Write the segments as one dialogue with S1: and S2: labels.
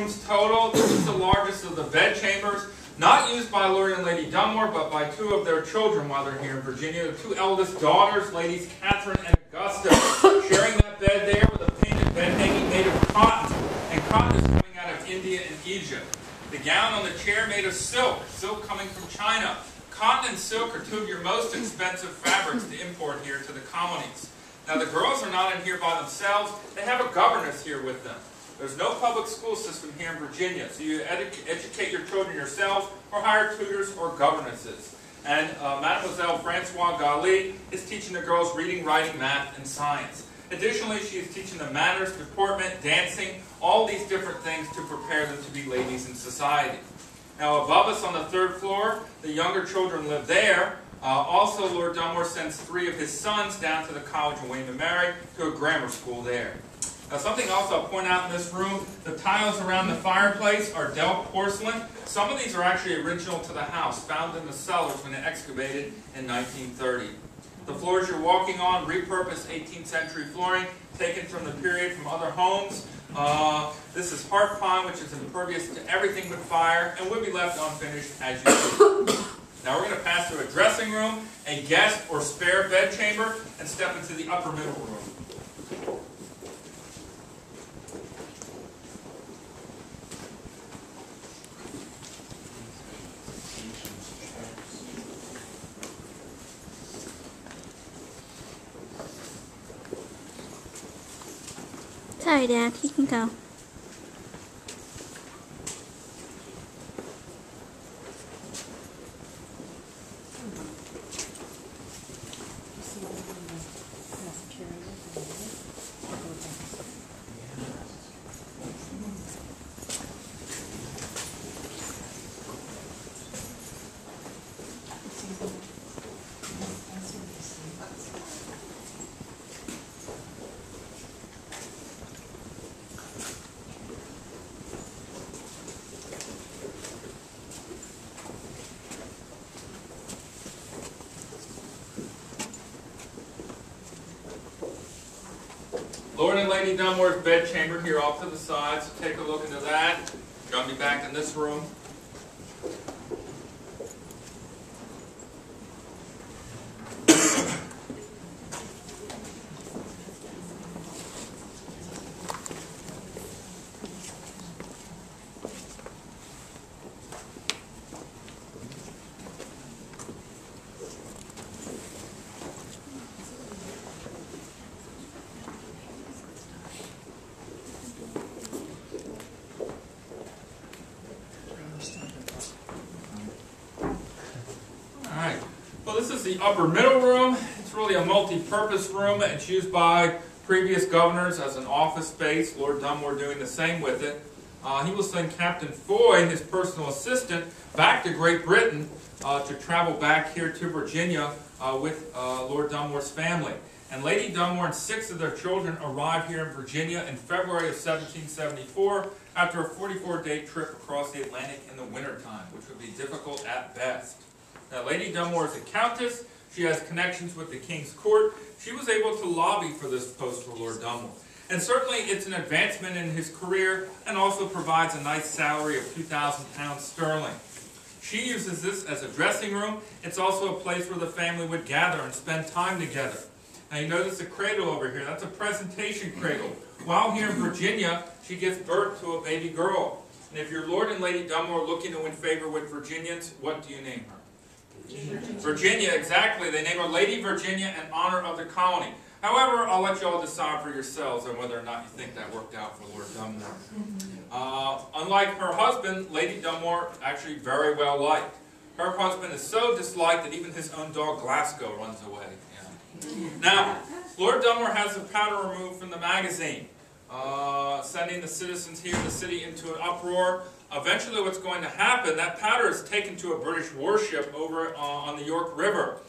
S1: rooms total. This is the largest of the bed chambers, not used by Lord and Lady Dunmore, but by two of their children while they're here in Virginia. The two eldest daughters, Ladies Catherine and Augusta, sharing that bed there with a painted bed hanging made of cotton. And cotton is coming out of India and Egypt. The gown on the chair made of silk, silk coming from China. Cotton and silk are two of your most expensive fabrics to import here to the colonies. Now the girls are not in here by themselves. They have a governess here with them. There's no public school system here in Virginia, so you educate your children yourselves or hire tutors or governesses. And Mademoiselle Francoise Galli is teaching the girls reading, writing, math, and science. Additionally, she is teaching them manners, deportment, dancing, all these different things to prepare them to be ladies in society. Now above us on the third floor, the younger children live there. Also, Lord Dunmore sends 3 of his sons down to the College of William and Mary to a grammar school there. Now something else I'll point out in this room, the tiles around the fireplace are Delft porcelain. Some of these are actually original to the house, found in the cellars when it excavated in 1930. The floors you're walking on, repurposed 18th century flooring, taken from the period from other homes. This is heart pine, which is impervious to everything but fire, and would be left unfinished as you see. Now we're going to pass through a dressing room, a guest or spare bed chamber, and step into the upper middle room.
S2: Sorry, Dad. You can go.
S1: Lord and Lady Dunmore's bed chamber here off to the side, so take a look into that. Join me back in this room. Well, this is the upper middle room. It's really a multi-purpose room. It's used by previous governors as an office space. Lord Dunmore doing the same with it. He will send Captain Foy, his personal assistant, back to Great Britain to travel back here to Virginia with Lord Dunmore's family. And Lady Dunmore and 6 of their children arrived here in Virginia in February of 1774 after a 44-day trip across the Atlantic in the wintertime, which would be difficult at best. Now, Lady Dunmore is a countess. She has connections with the King's Court. She was able to lobby for this post for Lord Dunmore. And certainly it's an advancement in his career and also provides a nice salary of £2,000 sterling. She uses this as a dressing room. It's also a place where the family would gather and spend time together. Now you notice the cradle over here. That's a presentation cradle. While here in Virginia, she gives birth to a baby girl. And if you're Lord and Lady Dunmore looking to win favor with Virginians, what do you name her? Virginia, exactly. They name her Lady Virginia in honor of the colony. However, I'll let you all decide for yourselves on whether or not you think that worked out for Lord Dunmore. Unlike her husband, Lady Dunmore actually very well liked. Her husband is so disliked that even his own dog Glasgow runs away. Yeah. Now, Lord Dunmore has the powder removed from the magazine, sending the citizens here in the city into an uproar. Eventually what's going to happen, that powder is taken to a British warship over on the York River.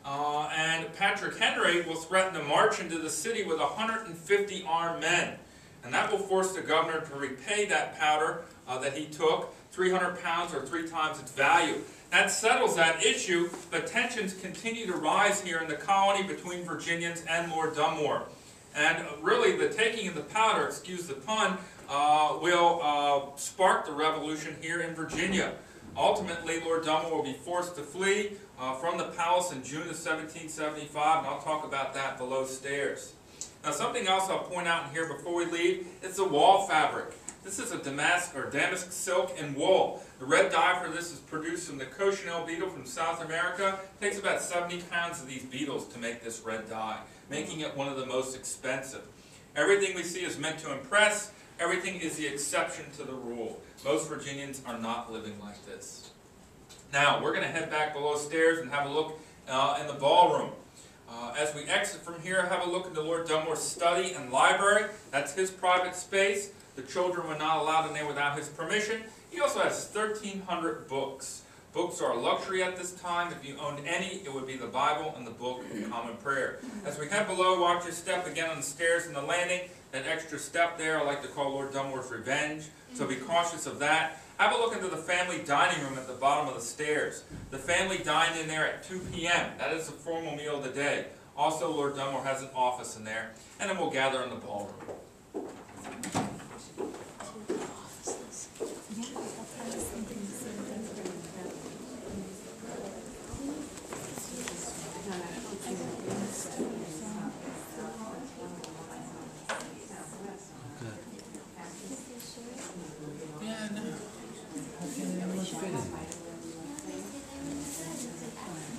S1: And Patrick Henry will threaten to march into the city with 150 armed men. And that will force the governor to repay that powder that he took, 300 pounds or 3 times its value. That settles that issue, but tensions continue to rise here in the colony between Virginians and Lord Dunmore. And really, the taking of the powder, excuse the pun, will spark the revolution here in Virginia. Ultimately, Lord Dunmore will be forced to flee from the palace in June of 1775, and I'll talk about that below stairs. Now, something else I'll point out in here before we leave is the wall fabric. This is a damask silk and wool. The red dye for this is produced from the cochineal beetle from South America. It takes about 70 pounds of these beetles to make this red dye, making it one of the most expensive. Everything we see is meant to impress. Everything is the exception to the rule. Most Virginians are not living like this. Now, we're going to head back below stairs and have a look in the ballroom. As we exit from here, have a look into Lord Dunmore's study and library. That's his private space. The children were not allowed in there without his permission. He also has 1,300 books. Books are a luxury at this time. If you owned any, it would be the Bible and the Book of Common Prayer. As we head below, watch your step again on the stairs and the landing. That extra step there I like to call Lord Dunmore's revenge, so be cautious of that. Have a look into the family dining room at the bottom of the stairs. The family dined in there at 2 p.m. That is the formal meal of the day. Also, Lord Dunmore has an office in there, and then we'll gather in the ballroom.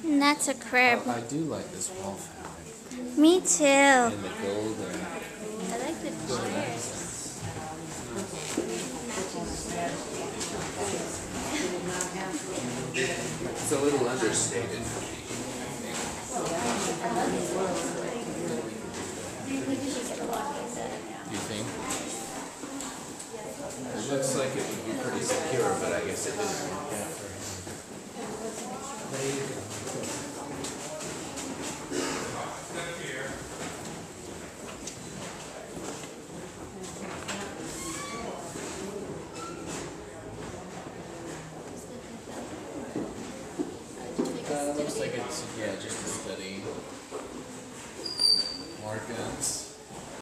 S2: And that's a crib.
S3: I do like this wall fabric.
S2: Me too.
S3: And the gold.
S2: I like the chairs.
S3: It's a little understated. Do you think? It looks like it would be pretty secure, but I guess it didn't work out for him. There you go. Looks like it's, yeah, just